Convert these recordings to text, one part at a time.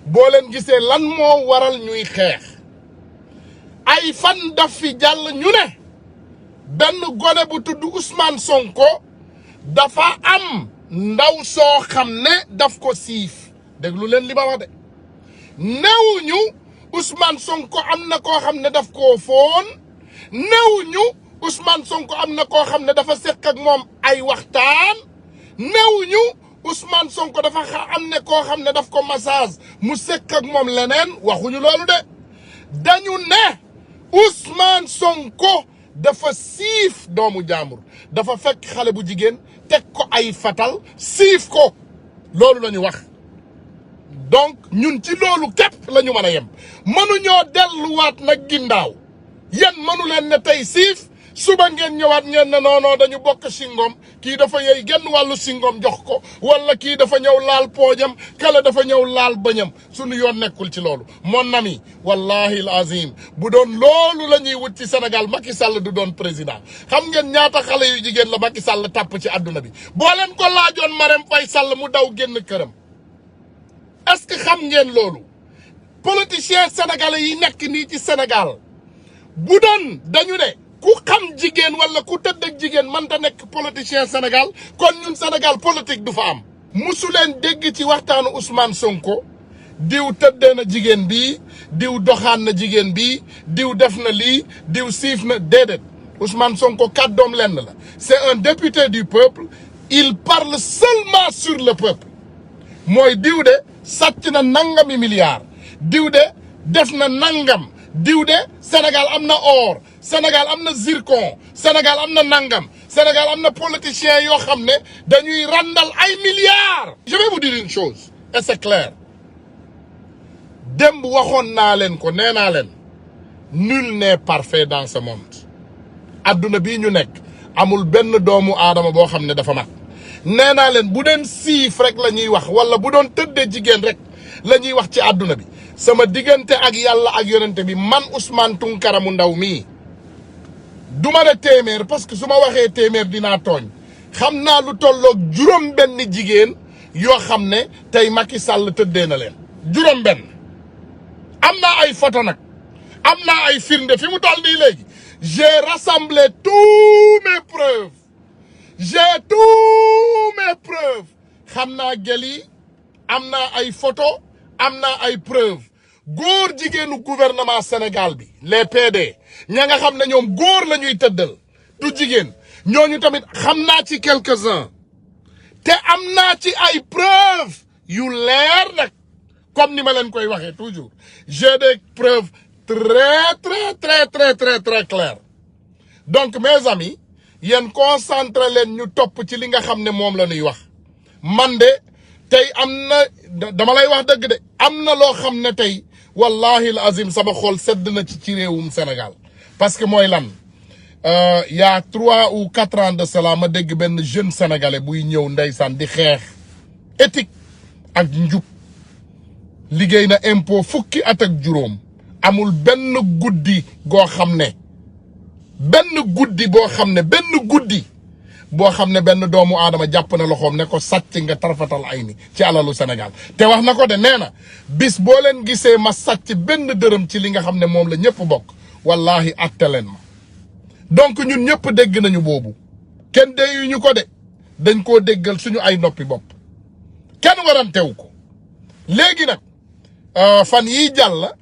boo leen gisee lan moo waral ñuy xeex ay fan daf fi jàll ñu ne benn gone bu tudd Ousmane Sonko dafa am ndaw soo xam ne daf ko siif déglu leen li ma wax de newuñu Ousmane Sonko am na koo xam ne daf koo foon newuñu Ousmane Sonko am na koo xam ne dafa seq ak moom ay waxtaan newuñu Ousmane Sonko dafa am ne koo xam ne daf ko massage mu seq ak moom leneen waxuñu loolu de dañu ne Ousmane Sonko dafa siif doomu jàmbur dafa fekk xale bu jigéen teg ko ay fatal siif ko loolu la ñu wax donc ñun ci loolu képp la ñu mën a yem mënuñoo delluwaat nag ginnaaw yéen mënu leen ne tey siif suba ngeen ñëwaat ngeen ne non dañu bokk singom kii dafa yey genn wàllu singom jox ko wala kii dafa ñëw laal poojam kala dafa ñëw laal bëñam suñu yoon nekkul ci loolu mon ami wallahi al azim bu doon loolu la ñuy wut ci Sénégal Macky Sall du doon président xam ngeen ñaata xale yu jigéen la Macky Sall tàpp ci àdduna bi boo leen ko laajoon Marème Faye Sall mu daw génn këram est-ce que xam ngeen loolu politiciens sénégalais yi nekk nii ci Sénégal bu doon dañu ne ku xam jigéen wala ku tëdd ak jigéen mënta nekk politicien Sénégal kon ñun Sénégal politique du fa am musu leen dégg ci waxtaanu Ousmane Sonko diw tëddee na jigéen bi diw doxaan na jigéen bi diw def na lii diw siif na déedéet Ousmane Sonko kàddoom lenn la c'est un député du peuple il parle seulement sur le peuple mooy diw de sàcc na nangami milliards diw de def na nangam diw de Sénégal am na or Sénégal am na zircon Sénégal am na nangam Sénégal am na politiciens yoo xam ne dañuy randal ay milliards. Je vais vous dire une chose et c'est clair démb waxoon naa leen ko nee naa leen nul n'est parfait dans ce monde adduna bii ñu nekk amul benn doomu aadama boo xam ne dafa mat nee naa leen bu doon siif rek la ñuy wax wala bu doon tëddee jigéen rek la ñuy wax ci adduna bi sama diggante ak yàlla ak yonente bi man Ousmane Tounkara mu ndaw mii du ma ne téeméer parce que su ma waxee téeméer dinaa tooñ xam naa lu tolloog juróom benn jigéen yoo xam ne tey Macky Sall tëddee na leen juróom benn am naa ay photo nag am naa ay firnde fi mu toll nii léegi j'ai rassemblé tous mes preuves j'ai tous mes preuves xam naa gel yi am naa ay photo am naa ay preuve góor jigéenu gouvernement Sénégal bi les PD ña nga xam ne ñoom góor la ñuy tëddal du jigéen ñooñu tamit xam naa ci quelques-uns te am naa ci ay preuve yu leer nag comme ni ma leen koy waxee toujours j'ai des preuves très claires donc mes amis yéen concentré leen ñu topp ci li nga xam ne moom la ñuy wax man de tey am na dama lay wax dëgg de am na loo xam ne tey wallahi al azim sama xol sedd na ci réewum Sénégal parce que mooy lan y a 3 ou 4 ans de cela ma dégg benn jeune sénégalais buy ñëw ndeysaan di xeex éthique ak njub liggéey na impôt fukki at ak juróom amul benn guddi goo xam ne benn guddi boo xam ne benn doomu aadama jàpp na loxoom ne ko sàcc nga tarfatal ay ni ci alalu Sénégal te wax na ko de nee na bis boo leen gisee ma sàcc benn dërëm ci li nga xam ne moom la ñëpp bokk wallahi atte leen ma donc ñun ñëpp dégg nañu boobu kenn déyuñu ko de dañ koo déggal suñu ay noppi bopp kenn warantewu ko léegi nag fan yi jàll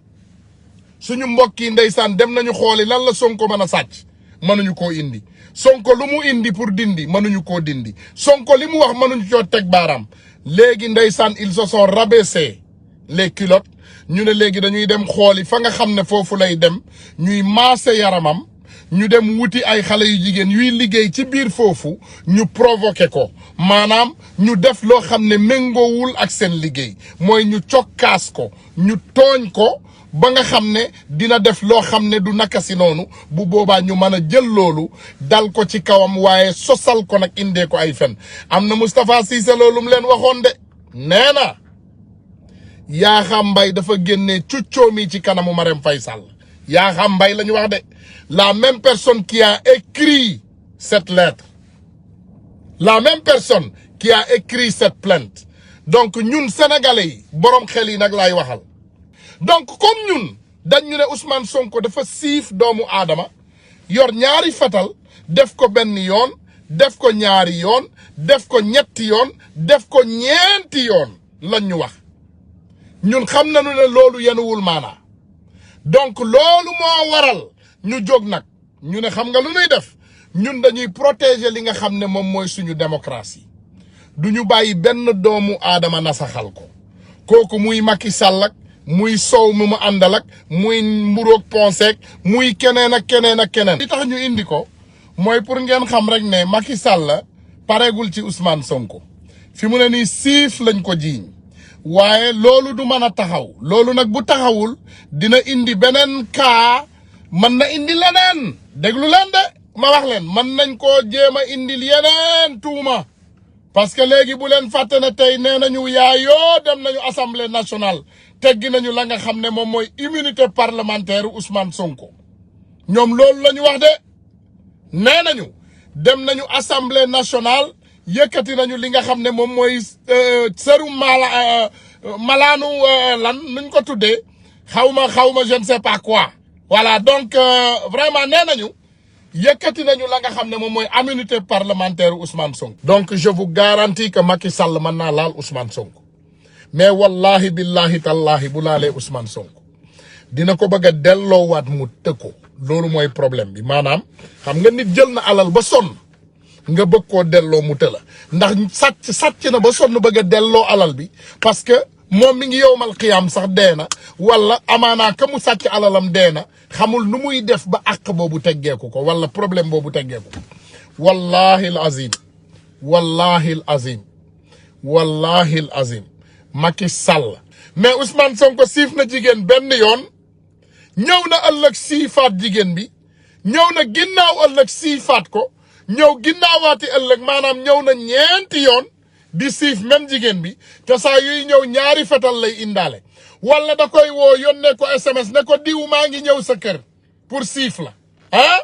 suñu mbokk yi ndeysaan dem nañu xooli lan la Sonko mën a sàcc mënuñu koo indi Sonko lu mu indi pour dindi mënuñu koo dindi Sonko li mu wax mënuñu coo teg baaraam léegi ndeysaan ils se sont rabaissés les culottes ñu ne léegi dañuy dem xooli fa nga xam ne foofu lay dem ñuy maase yaramam ñu dem wuti ay xale yu jigéen yuy liggéey ci biir foofu ñu provoqué ko maanaam ñu def loo xam ne méngoowul ak seen liggéey mooy ñu cokkaas ko ñu tooñ ko ba nga xam ne dina def loo xam ne du naka si noonu bu boobaa ñu mën a jël loolu dal ko ci kawam waaye sosal ko nag indee ko ay fen am na Moustapha Cissé loolu mu leen waxoon de nee na Yakham Mbaye dafa génnee cuccoo mi ci kanamu Marème Faye Sall Yakham Mbaye la ñu wax de la même personne qui a écrit cette lettre la même personne qui a écrit cette plainte donc ñun sénégalais yi borom xel yi nag laay waxal donc comme ñun dañ ñu ne Ousmane Sonko dafa siif doomu aadama yor ñaari fetal def ko benn yoon def ko ñaari yoon def ko ñetti yoon def ko ñeenti yoon lañ ñu wax ñun xam nañu ne loolu yenuwul maanaa donc loolu moo waral ñu jóg nag ñu ne xam nga lu ñuy def ñun dañuy protéger li nga xam ne moom mooy suñu démocratie du ñu bàyyi benn doomu aadama nasaxal ko kooku muy Macky Sall ak muy Sow mu àndal ak muy Mburoog Ponseek muy keneen ak keneen ak keneen. li tax ñu indi ko mooy pour ngeen xam rek ne Macky Sall pareegul ci Ousmane Sonko fi mu ne nii siif lañ ko jiiñ waaye loolu du mën a taxaw loolu nag bu taxawul dina indi beneen kaa mën na indi leneen déglu leen de ma wax leen mën nañ koo jéem a indil yeneen tuuma parce que léegi bu leen fàtte ne tey nee nañu yaayoo dem nañu assemblée nationale teggi nañu la nga xam ne moom mooy immunité parlementaire Ousmane Sonko ñoom loolu la ñu wax de nee nañu dem nañu assemblée nationale yëkkati nañu li nga xam ne moom mooy sëru malaanu lan nuñ ko tuddee xaw ma je ne sais pas quoi voilà donc vraiment nee nañu yëkkati nañu la nga xam ne moom mooy immunité parlementaire Ousmane Sonko. donc je vous garantis que Macky Sall mën naa laal Ousmane Sonko mais wallahi billahi tallahi bu laalee Ousmane Sonko dina ko bëgg a delloowaat mu tëg ko loolu mooy problème bi maanaam xam nga nit jël na alal ba sonn nga bëgg koo delloo mu të la ndax sàcc na ba sonn bëgg a delloo alal bi parce que moom mi ngi yowmal xiyaam sax dee na wala amaanaa ka mu sàcc alalam dee na xamul nu muy def ba àq boobu teggeeku ko wala problème boobu teggeeku ko wallahi al azim wallahi al azim wallahi al azim Macky Sall mais Ousmane Sonko siif na jigéen benn yoon ñëw na ëllëg siifaat jigéen bi ñëw na ginnaaw ëllëg siifaat ko ñëw ginnaawaati ëllëg maanaam ñëw na ñeenti yoon di siif même jigéen bi te saa yuy ñëw ñaari fetal lay indaale wala da koy woo yónnee ko SMS ne ko diw maa ngi ñëw sa kër pour siif la ah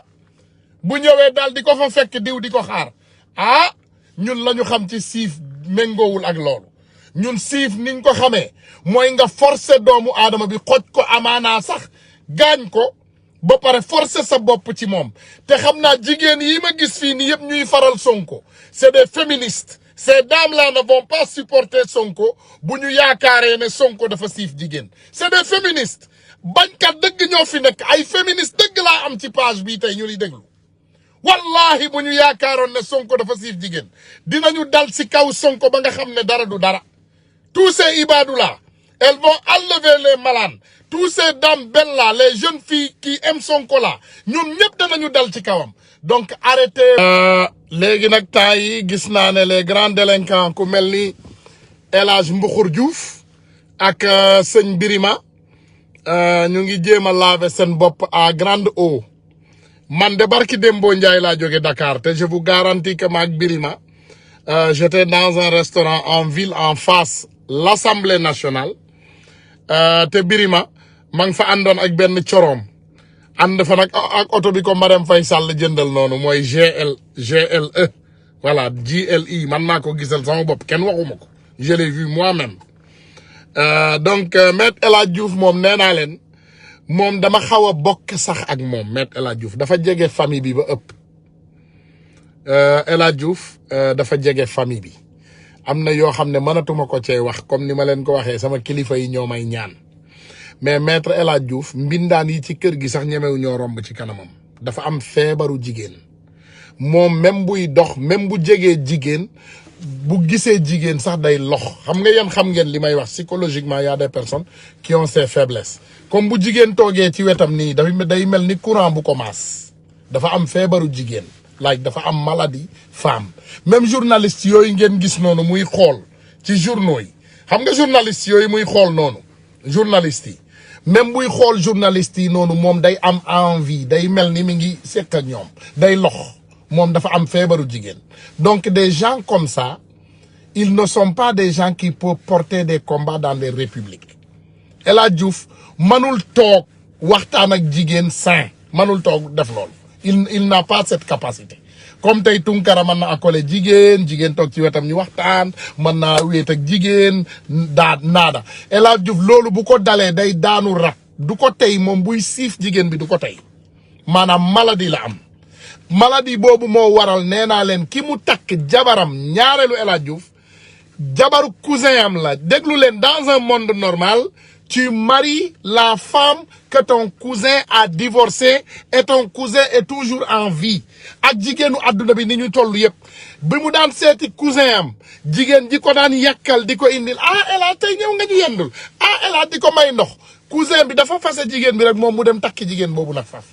bu ñëwee daal di ko fa fekk diw di ko xaar ah ñun la ñu xam ci siif méngoowul ak loolu ñun siif niñ ko xamee mooy nga forcer doomu aadama bi xoj ko amaanaa sax gaañ ko ba pare forcer sa bopp ci moom te xam naa jigéen yi ma gis fii nii yëpp ñuy faral Sonko c'est des féministes ces dames-là ne vont pas supporter Sonko bu ñu yaakaaree ne Sonko dafa siif jigéen c'est des féministes bañkat dëgg ñoo fi nekk ay féministes dëgg laa am ci page bii tey ñu li déglu wallahi bu ñu yaakaaroon ne Sonko dafa siif jigéen dinañu dal ci kaw Sonko ba nga xam ne dara du dara tous ces ibadou-là elles vont enlever les malades tous ces dames belles là les jeunes filles qui aiment Sonko là ñoom ñëpp danañu dal ci kawam donc arrêtez. léegi nag temps yi gis naa ne les grands délinquants ku mel ni El Hadj Mbuxur Diouf ak sëñ Birima ñu ngi jéem a laver seen bopp à grande eau man de barki Dembo Ndiaye laa jóge Dakar te je vous garantis que maag Birima j'étais dans un restaurant en ville en face l'Assemblée nationale te Birima ma ngi fa àndoon ak benn coroom ànd fa nag ak oto bi ko Marème Faye Sall jëndal noonu mooy GLE voilà GLI man maa ko gisal sama bopp kenn waxuma ko je l'ai vu moi-même donc Maître El Hadj Diouf moom nee naa leen moom dama xaw a bokk sax ak moom Maître El Hadj Diouf dafa jege famille bi ba ëpp El Hadj Diouf dafa jege famille bi am na yoo xam ne mënatuma ko cee wax comme ni ma leen ko waxee sama kilifa yi ñoo may ñaan mais Maître El Hadj Diouf mbindaan yi ci kër gi sax ñemewu ñoo romb ci kanamam dafa am feebaru jigéen moom même buy dox même bu jegee jigéen bu gisee jigéen sax day lox xam nga yéen xam ngeen li may wax psychologiquement y a des personnes qui ont ces faiblesses comme bu jigéen toogee ci wetam nii day mel ni courant bu commence dafa am feebaru jigéen like dafa am maladie femme même journaliste yooyu ngeen gis noonu muy xool ci journaux yi xam nga journaliste yooyu muy xool noonu journaliste yi même buy xool journaliste yi noonu moom day am envie day mel ni mi ngi sekk ak ñoom day lox moom dafa am feebaru jigéen donc des gens comme ça ils ne sont pas des gens qui peuvent porter des combats dans des républiques El Hadj Diouf mënul toog waxtaan ak jigéen sain mënul toog def loolu il n'a pas cette capacité comme tey Tunkara mën na accolé jigéen toog ci wetam ñu waxtaan mën naa wéet ak jigéen naada El Hadj Diouf loolu bu ko dalee day daanu rab du ko tey moom buy siif jigéen bi du ko tey maanaam maladie la am maladie boobu moo waral nee naa leen ki mu takk jabaram ñaareelu El Hadj Diouf jabaru cousin am la déglu leen dans un monde normal tu maries la femme que ton cousin a divorcé et ton cousin est toujours en vie ak jigéenu adduna bi ni ñu toll yëpp bi mu daan seeti cousin am jigéen ji ko daan yàkkal di ko indil El Hadj tey ñëw nga ñu yendul El Hadj di ko may ndox cousin bi dafa fase jigéen bi rek moom mu dem takki jigéen boobu nag faf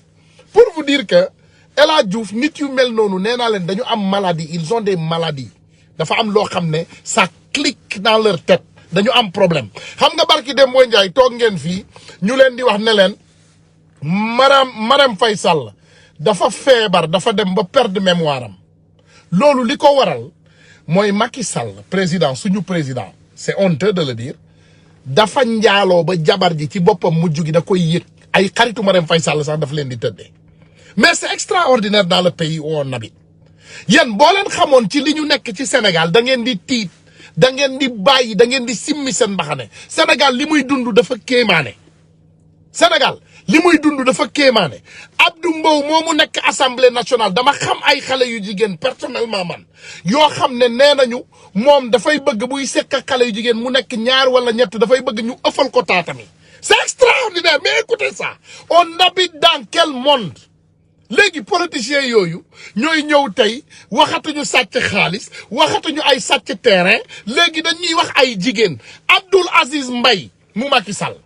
pour vous dire que El Hadj Diouf nit yu mel noonu nee naa leen dañu am maladie ils ont des maladies dafa am loo xam ne ça clique dans leur tête dañu am problème xam nga barki dem mooy Njaay toog ngeen fii ñu leen di wax ne leen Marème Faye Sall dafa feebar dafa dem ba perdre mémoire am loolu li ko waral mooy Macky Sall président suñu président c'est honteux de le dire dafa njaaloo ba jabar ji ci boppam mujj gi da koy yëg ay xaritu Marème Faye Sall sax dafa leen di tëddee mais c'est extraordinaire dans le pays où on habite yéen boo leen xamoon ci li ñu nekk ci Sénégal da ngeen di tiit da ngeen di bàyyi da ngeen di simmi seen mbaxane Sénégal li muy dund dafa kéemaane Sénégal li muy dund dafa kéemaane Abdou Mbow moomu nekk assemblée nationale dama xam ay xale yu jigéen personnellement man yoo xam ne nee nañu moom dafay bëgg buy sekk ak xale yu jigéen mu nekk ñaar wala ñett dafay bëgg ñu ëffal ko taatami c'est extraordinaire mais écoutez ça on habite dans quel monde léegi politiciens yooyu ñooy ñëw tey waxatuñu sàcc xaalis waxatuñu ay sàcc terrain léegi dañuy wax ay jigéen Abdoul Aziz Mbaye mu Macky Sall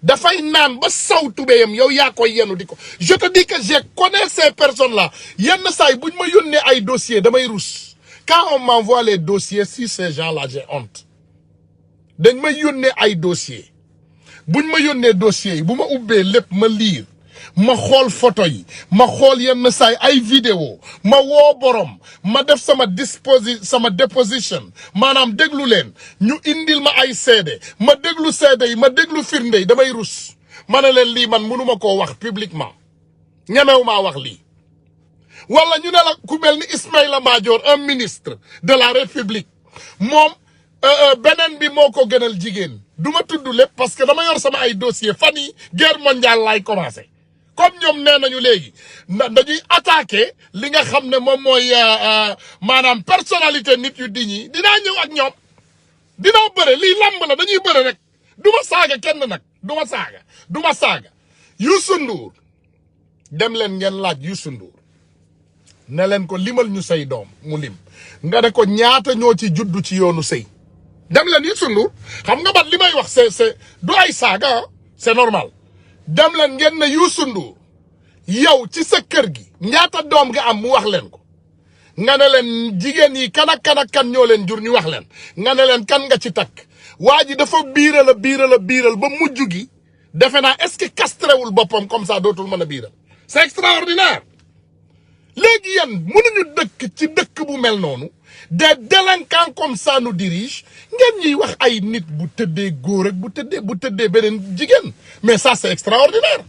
dafay naan ba saw tubéyam yow yaa koy yenu di ko je te dis que je connais ces personnes là yenn saay buñ ma yónnee ay dossiers damay rus quand on m'envoie les dossiers si ces gens là j'ai honte dañ ma yónnee ay dossiers buñ ma yónnee dossiers yi bu ma ubbee lépp ma lire ma xool photo yi ma xool yenn saay ay vidéo ma woo borom ma def sama déposition maanaam déglu leen ñu indil ma ay seede ma déglu seede yi ma déglu firnde yi damay rus ma ne leen lii man mënuma koo wax publiquement ñemew maa wax lii wala ñu ne la ku mel ni Ismaïla Madior un ministre de la République moom beneen bi moo ko gënal jigéen du ma tudd lépp parce que dama yor sama ay dossier fan yi guerre mondiale laay commencé comme ñoom nee nañu léegi dañuy attaqué li nga xam ne moom mooy maanaam personnalité nit yu di ñi dinaa ñëw ak ñoom dinaa bëre lii lamb la dañuy bëre rek du ma saaga kenn nag du ma saaga Youssou Ndour dem leen ngeen laaj Youssou Ndour ne leen ko limal ñu say doom mu lim nga ne ko ñaata ñoo ci juddu ci yoonu sëy dem leen Youssou Ndour xam nga bat li may wax c'est du ay saaga c'est normal dem leen ngeen ne Youssou Ndour yow ci sa kër gi ñaata doom nga am mu wax leen ko nga ne leen jigéen yi kan ak kan ñoo leen jur ñu wax leen nga ne leen kan nga ci takk waa ji dafa biiral ba mujj gi defe naa est-ce que castré wul boppam comme ça dootul mën a biiral c'est extraordinaire léegi yéen mënuñu dëkk ci dëkk bu mel noonu des délinquants comme ça nous dirigent ngeen ñuy wax ay nit bu tëddee góor ak bu tëddee beneen jigéen mais ça c'est extraordinaire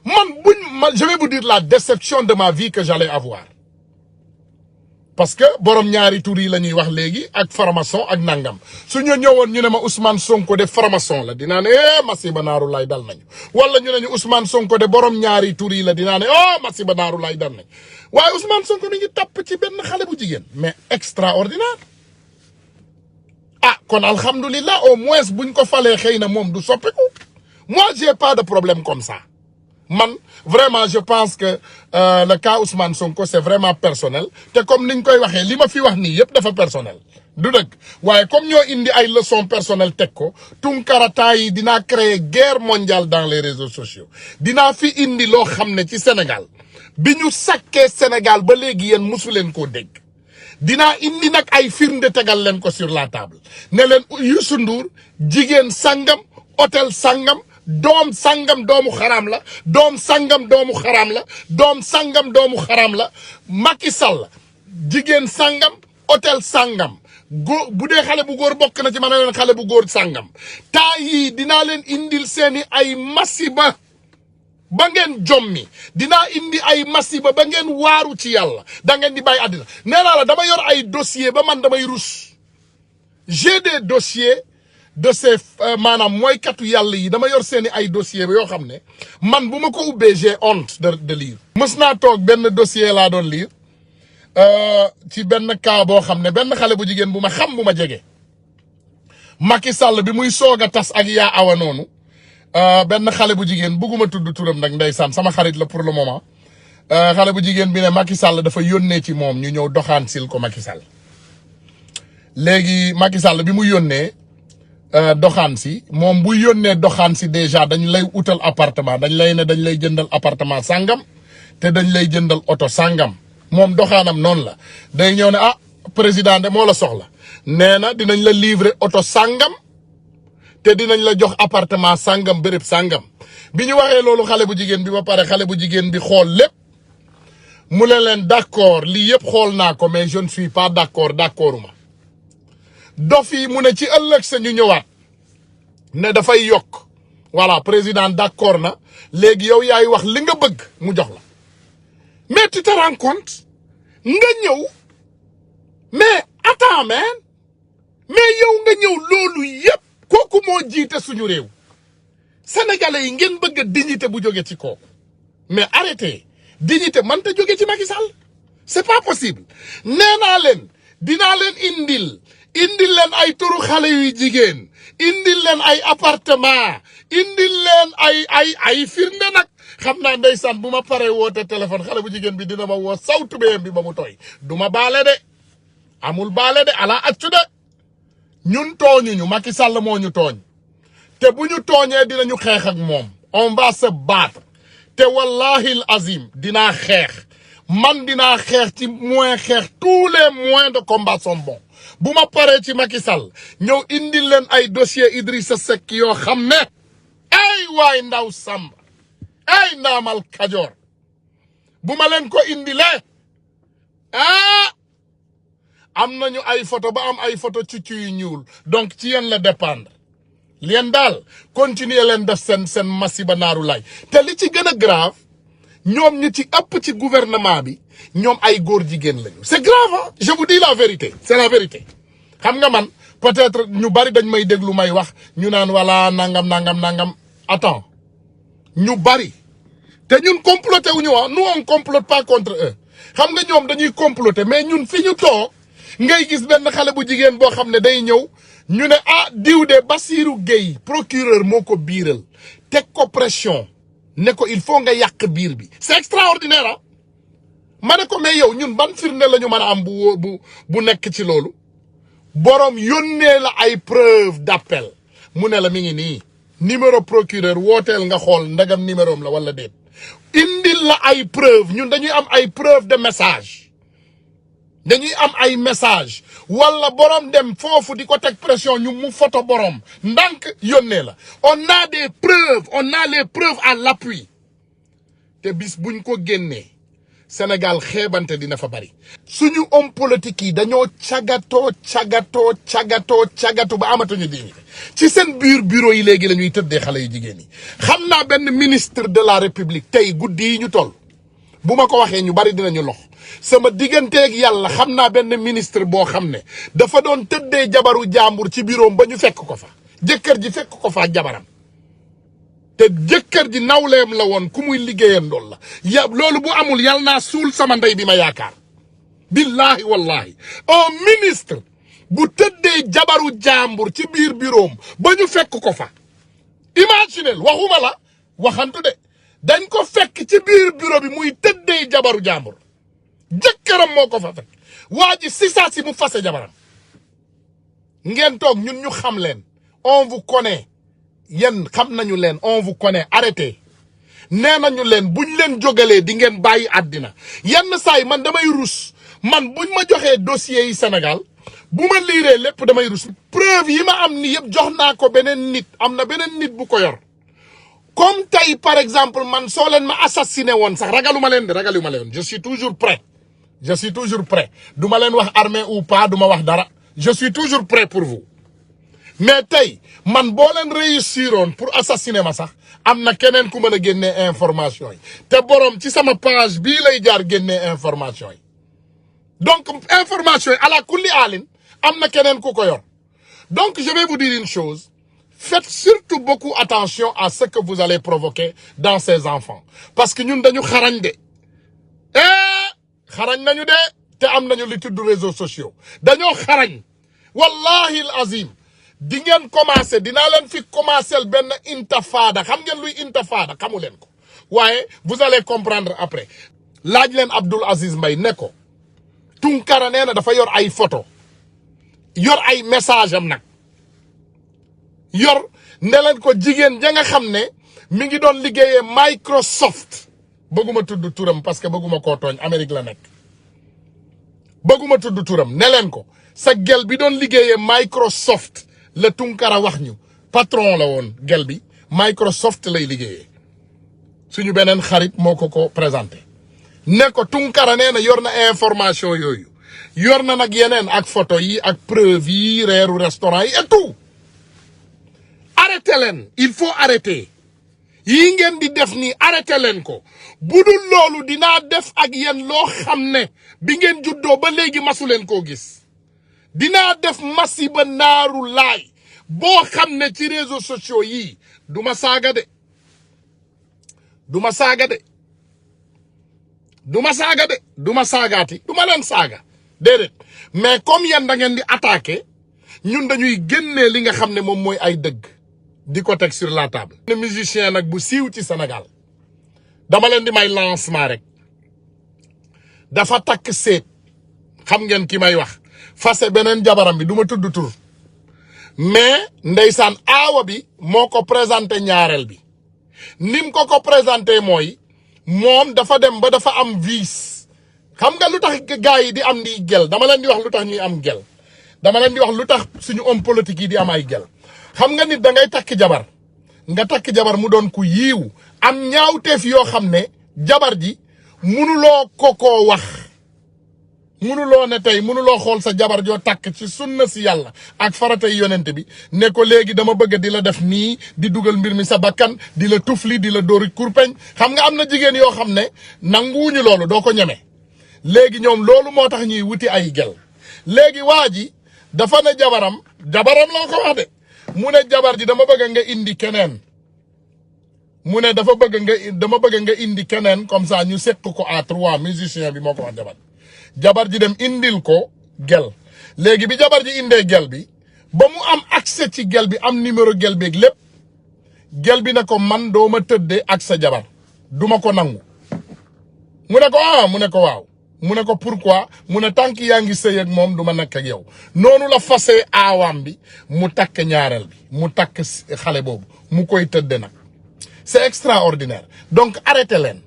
je vais vous dire la déception de ma vie que j'allais avoir parce que borom ñaari tur yi la ñuy wax léegi ak franc-maçon ak nangam su ñu ñëwoon ñu ne ma Ousmane Sonko de franc-maçon la dinaa ne masiba naaru lay dal nañu wala ñu ne ñu Ousmane Sonko de borom ñaari tur yi la dinaa ne masiba naaru lay dal nañu waaye Ousmane Sonko mi ngi tapp ci benn xale bu jigéen mais extraordinaire kon alhamdulilah au moins buñ ko falee xëy na moom du soppeeku moi j'ai pas de problème comme ça man vraiment je pense que le cas Ousmane Sonko c'est vraiment personnel te comme niñ koy waxee li ma fi wax nii yëpp dafa personnel du dëgg waaye comme ñoo indi ay leçons personnelles teg ko Tunkara temps yi dinaa créer guerre mondiale dans les réseaux sociaux dinaa fi indi loo xam ne ci Sénégal bi ñu sakkee Sénégal ba léegi yéen mosu leen koo dégg dinaa indi nag ay firnde tegal leen ko sur la table ne leen Youssou Ndour jigéen sangam hôtel sangam doom sangam doomu xaraam la doom sangam doomu xaraam la doom sangam doomu xaraam la Macky Sall jigéen sangam hôtel sangam bu dee xale bu góor bokk na ci ma ne leen xale bu góor sangam temps yii dinaa leen indil seeni ay masiba ba ngeen jommi dinaa indi ay masiba ba ngeen waaru ci yàlla da ngeen di bàyyi àddina nee naa la dama yor ay dossier ba man damay rus j'ai des dossiers de ces maanaam mooy katu yàlla yi dama yor seeni ay dossier ba yoo xam ne man bu ma ko ubbee j'ai honte de lire mës naa toog benn dossier laa doon lire ci benn cas boo xam ne benn xale bu jigéen bu ma xam bu ma jege Macky Sall bi muy soog a tas ak yaa awa noonu benn xale bu jigéen bugguma tudd turam nag ndeysaan sama xarit la pour le moment xale bu jigéen bi ne Macky Sall dafa yónnee ci moom ñu ñëw doxaan sil ko Macky Sall léegi Macky Sall bi mu yónnee doxaan si moom bu yónnee doxaan si déjà dañ lay utal appartement dañ lay ne dañ lay jëndal appartement sàngam te dañ lay jëndal oto sàngam moom doxaanam noonu la day ñëw ne ah président de moo la soxla nee na dinañ la livrer oto sàngam te dinañ la jox appartement sàngam béréb sàngam bi ñu waxee loolu xale bu jigéen bi ba pare xale bu jigéen bi xool lépp mu ne leen d'accord lii yëpp xool naa ko mais je ne suis pas d'accorduma dof yi mu ne ci ëllëg sa ñu ñëwaat ne dafay yokk voilà président d'accord na léegi yow yaay wax li nga bëgg mu jox la mais tu te rends compte nga ñëw mais attends man mais yow nga ñëw loolu yëpp kooku moo jiite suñu réew sénégalais yi ngeen bëgg a dignité bu jóge ci kooku mais arrêtez dignité mënta jóge ci Macky Sall c'est pas possible nee naa leen dinaa leen indil leen ay turu xale yu jigéen indil leen ay appartement indil leen ay firnde nag xam naa ndeysaan bu ma paree woote téléphone xale bu jigéen bi dina ma woo sawtu béyam bi ba mu tooy du ma baale de amul baale de ala accu de ñun tooñuñu Macky Sall moo ñu tooñ te bu ñu tooñee dinañu xeex ak moom on va se battre te wallahi al azim dinaa xeex man dinaa xeex ci moyen xeex tous les moyens de combat sont bons bu ma paree ci Macky Sall ñëw indil leen ay dossier Idrissa Seck yoo xam ne ay waay ndaw Samba ay ndaamal Kajoor bu ma leen ko indilee am nañu ay photo ba am ay photo ci yu ñuul donc ci yéen la dépendre leen daal continuer leen def seen masiba naaru lay te li ci gën a grave ñoom ñu ci ëpp ci gouvernement bi ñoom ay góor jigéen lañu c'est grave hein? Je vous dis la vérité c'est la vérité xam nga man peut-être ñu bari dañ may déglu may wax ñu naan wala nangam attends ñu bari te ñun comploté wuñu wax nous on complote pas contre eux xam nga ñoom dañuy comploter mais ñun fi ñu toog ngay gis benn xale bu jigéen boo xam ne day ñëw ñu ne ah diw de Bassirou Gueye procureur moo ko biiral teg ko pression ne ko il faut nga yàq biir bi c'est extraordinaire ah ma ne ko mais yow ñun ban firnde la ñu mën a am bu nekk ci loolu borom yónnee la ay preuve d'appel mu ne la mi ngi nii numéro procureur wooteel nga xool ndagam numéro am la wala déet indil la ay preuve ñun dañuy am ay preuve de message dañuy am ay message wala borom dem foofu di ko teg pression ñu mu photo borom ndànk yónnee la on a des preuves on a les preuves à l'appui te bis buñ ko génnee Sénégal xeebante dina fa bari suñu homme politique yi dañoo cagatu ba amatuñu dignité ci seen biir bureau yi léegi la ñuy tëddee xale yu jigéen yi xam naa benn ministre de la République tey guddi yi ñu toll bu ma ko waxee ñu bari dinañu lox sama digganteeg yàlla xam naa benn ministre boo xam ne dafa doon tëddee jabaru jàmbur ci bureau ba ñu fekk ko fa jëkkër ji fekk ko fa jabaram te jëkkër ji nawleem la woon ku muy liggéeyam loolu la loolu bu amul yàlla naa suul sama ndey bi ma yaakaar billahi wallahi un ministre bu tëddee jabaru jàmbur ci biir bureau ba ñu fekk ko fa imaginez waxuma la waxantu de dañ ko fekk ci biir bureau bi muy tëddee jabaru jàmbur jëkkëram moo ko fa fekk waa ji si saa si mu fase jabaram ngeen toog ñun ñu xam leen on vous connaît yéen xam nañu leen on vous connaît arrêtez nee nañu leen buñ leen jógalee di ngeen bàyyi àddina yenn saay man damay rus man buñ ma joxee dossiers yi Sénégal bu ma liiree lépp damay rus preuve yi ma am ni yëpp jox naa ko beneen nit am na beneen nit bu ko yor comme tey par exemple man soo leen ma assassiné woon sax ragaluma leen je suis toujours prêt du ma leen wax armée ou pas du ma wax dara je suis toujours prêt pour vous mais tey man boo leen réussiroon pour assassiner ma sax am na keneen ku mën a génnee information yi te borom ci sama page bii lay jaar génnee information yi donc information yi ala kulli alin am na keneen ku ko yor donc je vais vous dire une chose. Faites surtout beaucoup attention à ce que vous allez provoquer dans ces enfants. Parce que ñun dañu xarañ de. Xarañ nañu de te am nañu li tudd réseaux sociaux. Dañoo xarañ. Wallahi al-azim. Di ngeen commencé dinaa leen fi commencé benn intifada. Xam ngeen luy intifada xamu leen ko. Waaye vous allez comprendre après. Laaj leen Abdoul Aziz Mbaye ne ko. Tunkara nee na dafa yor ay photo. Yor ay message am nag. yor ne leen ko jigéen ja nga xam ne mi ngi doon liggéeyee Microsoft bëgguma tudd turam parce que bëgguma koo tooñ Amérique la nekk bëgguma tudd turam ne leen ko sa gel bi doon liggéeyee Microsoft la Tunkara wax ñu patron la woon gel bi Microsoft lay liggéeyee suñu beneen xarit moo ko présenté ne ko Tunkara nee na yor na information yooyu yor na nag yeneen ak photo yi ak preuve yi reeru restaurant yi et tout arrêtez leen il faut arrêter yi ngeen di def nii arrêtez leen ko budul loolu dinaa def ak yéen loo xam ne bi ngeen juddoo ba léegi masu leen koo gis dinaa def masiba naaru laay boo xam ne ci réseaux sociaux yii duma saaga de duma saaga de duma saaga de duma saagaati duma leen saaga déedéet mais comme yéen da ngeen di attaquer ñun dañuy génnee li nga xam ne moom mooy ay dëgg di ko teg sur la table. ne musicien nag bu siiw ci Sénégal dama leen di may lancement rek dafa takk seet xam ngeen ki may wax fase beneen jabaram bi du ma tudd tur mais ndeysaan aawa bi moo ko présenté ñaareel bi nim ko présenté mooy moom dafa dem ba dafa am vice xam nga lu tax gars yi di am di gel dama leen di wax lu tax ñuy am gel dama leen di wax lu tax suñu homme politique yi di am ay gel xam nga nit da ngay takk jabar nga takk jabar mu doon ku yiiw am ñaawteef yoo xam ne jabar ji munuloo koo wax munuloo ne tey munuloo xool sa jabar joo takk ci sunna si yàlla ak faratay yonent bi ne ko léegi dama bëgg di la def nii di dugal mbir mi sa bakkan di la tufli di la dóori kurpeñ xam nga am na jigéen yoo xam ne nanguwuñu loolu doo ko ñeme léegi ñoom loolu moo tax ñuy wuti ay gel léegi waa ji dafa ne jabaram loo ko wax de mu ne jabar ji dama bëgg nga indi keneen mu ne dama bëgg nga indi keneen comme ça ñu sekk ko à 3 musicien bi moo ko wax jabar ji dem indil ko gel léegi bi jabar ji indee gel bi ba mu am accès ci gel bi am numéro gel beeg lépp gel bi ne ko man doo ma tëddee ak sa jabar duma ko nangu mu ne ko mu ne ko waaw mu ne ko pourquoi mu ne tànk yaa ngi sëy ak moom du ma nekk ak yow noonu la fasee aawaam bi mu takk ñaareel bi mu takk xale boobu mu koy tëdde nag c'est extraordinaire donc arrêtez leen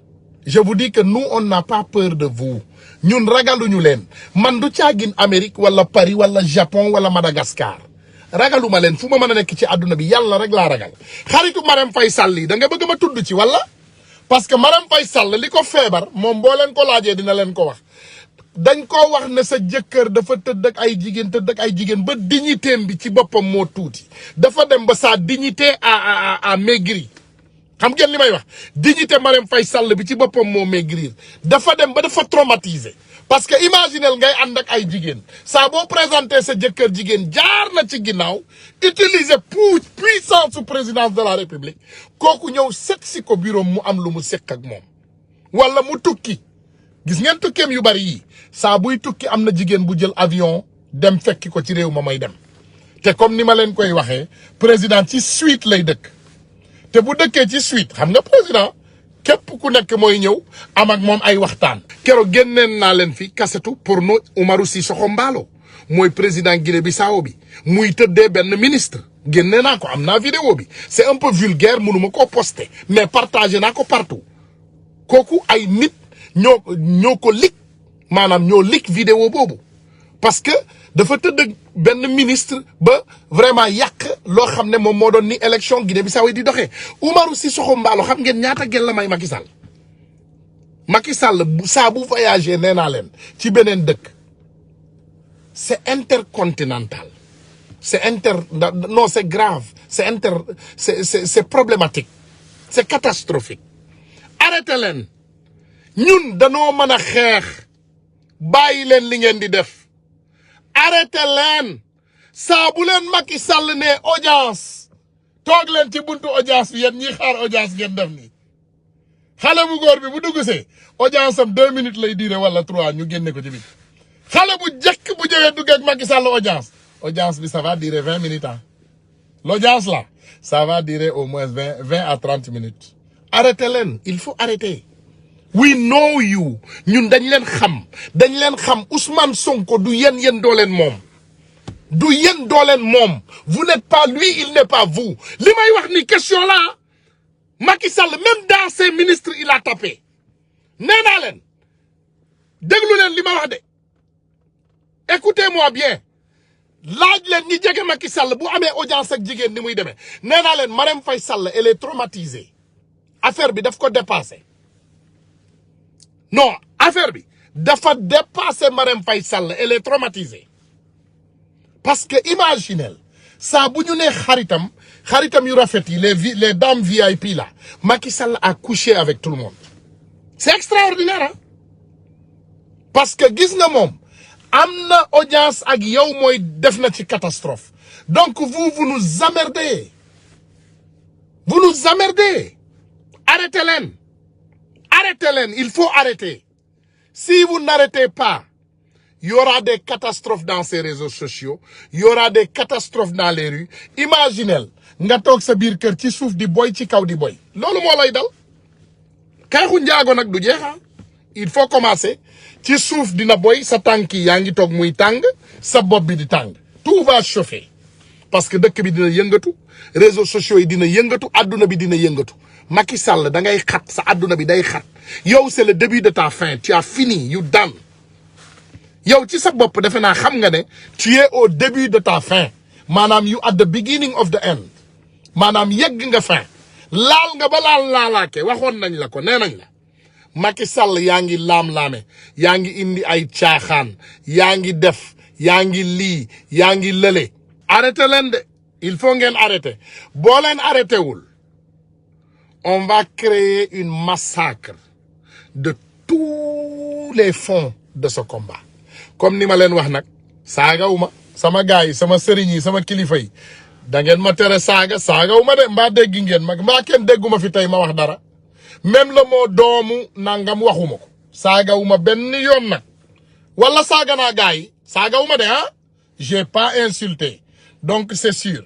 je vous dis que nous on n'a pas peur de vous ñun ragaluñu leen man du caagin Amérique wala Paris wala Japon wala Madagascar ragaluma leen fu ma mën a nekk ci àdduna bi yàlla rek laa ragal xaritu Marème Faye Sall yi da nga bëgg ma tudd ci wala parce que Marème Faye Sall li ko feebar moom boo leen ko laajee dina leen ko wax dañ ko wax ne sa jëkkër dafa tëdd ak ay jigéen ba dignité bi ci boppam moo tuuti dafa dem ba sa dignité à maigrir xam ngeen li may wax dignité Marème Faye Sall bi ci boppam moo maigrir dafa dem ba dafa traumatisé parce que imaginel ngay ànd ak ay jigéen saa boo présenté sa jëkkër jigéen jaar na ci ginnaaw utiliser puissance su présidence de la république kooku ñëw set si ko bureau mu am lu mu sekk ak moom wala mu tukki gis ngeen tukkeem yu bari yi saa buy tukki am na jigéen bu jël avion dem fekki ko ci réew ma may dem te comme ni ma leen koy waxee président ci suite lay dëkk te bu dëkkee ci suite xam nga président képp ku nekk mooy ñëw am ak moom ay waxtaan. keroog génneen naa leen fi kasetu porno Umaru Sissoco Embaló mooy président Guinée-Bissau bi muy tëddee benn ministre génne naa ko am naa vidéo bi c'est un peu vulgaire mënuma koo poster mais partagé naa ko partout kooku ay nit ñoo ko lik maanaam ñoo lik vidéo boobu parce que dafa tëdd benn ministre ba vraiment yàq loo xam ne moom moo doon ni élection Guinée-Bissau yi di doxee Umaru Sissoco Embaló xam ngeen ñaata gel la may Macky Sall saa bu voyagé nee naa leen ci beneen dëkk c'est intercontinental non, c'est grave, c'est problématique, c'est catastrophique. Arrêtez leen ñun danoo mën a xeex bàyyi leen li ngeen di def. Arrêtez leen saa bu leen Macky Sall ne audience toog leen ci buntu audience bi yéen ñi xaar audience ngeen def nii. xale bu góor bi bu duggsee audience am 2 minutes lay diire wala 3 ñu génne ko ci biir. xale bu jekk bu jógee dugg ak Macky Sall audience bi ça va durer 20 minutes hein. L'audience là ça va durer au moins 20 à 30 minutes. Arrêtez leen, il faut arrêter. We know you. ñun dañ leen xam Ousmane Sonko du yéen doo leen moom. Du yéen doo leen moom. Vous n'êtes pas lui, il n'est pas vous. Li may wax ni question là Macky Sall même dans ses ministres il a tapé. Nee naa leen déglu leen li ma wax de. Écoutez-moi bien. laaj leen ñi jege Macky Sall bu amee audience ak jigéen ni muy demee. Nee naa leen Marème Faye Sall elle est traumatisée. Affaire bi daf ko dépassé. Non, affaire bi dafa dépassé Marème Faye Sall, elle est traumatisée. Parce que imaginez, ça bu ñu nee xaritam yu rafet yi les dames VIP là, Macky Sall a couché avec tout le monde. C'est extraordinaire hein. Parce que gis nga moom am na audience ak yow mooy def na ci catastrophe. Donc vous nous emmerdez. Vous nous emmerdez. Arrêtez leen. Arrêtez leen, il faut arrêter. Si vous n'arrêtez pas, il y aura des catastrophes dans ces réseaux sociaux, il y aura des catastrophes dans les rues. Imaginez, nga toog sa biir kër ci suuf di boy ci kaw di boy. Loolu moo lay dal. Xeexu njaago nag du jeex il faut commencer ci suuf dina boy sa tànk yi yaa ngi toog muy tàng sa bopp bi di tàng. Tout va chauffer. Parce que dëkk bi dina yëngatu, réseaux sociaux yi dina yëngatu, adduna bi dina yëngatu. Macky Sall da ngay xat sa adduna bi day xat. Yow c'est le début de ta fin. Tu as fini, you done. Yow ci sa bopp defe naa xam nga ne tu es au début de ta fin. Maanaam you at the beginning of the end. Maanaam yegg nga fin. Laal nga ba laalaake waxoon nañ la ko nee nañ la. Macky Sall yaa ngi laam-laame yaa ngi indi ay caaxaan yaa ngi def yaa ngi lii yaa ngi lële. Arrêtez leen de il faut ngeen arrêter boo leen arrêté wul on va créer une massacre de tous les fonds de ce combat. Comme ni ma leen wax nag saagawuma sama gars yi sama sëriñ yi sama kilifa yi da ngeen ma tere saagawuma de mbaa dégg ngeen ma mbaa kenn dégguma fi tey ma wax dara même le mot doomu nangam waxuma ko saagawuma benn yoon nag wala saaga naa gars yi saagawuma de j'ai pas insulté donc c'est sûr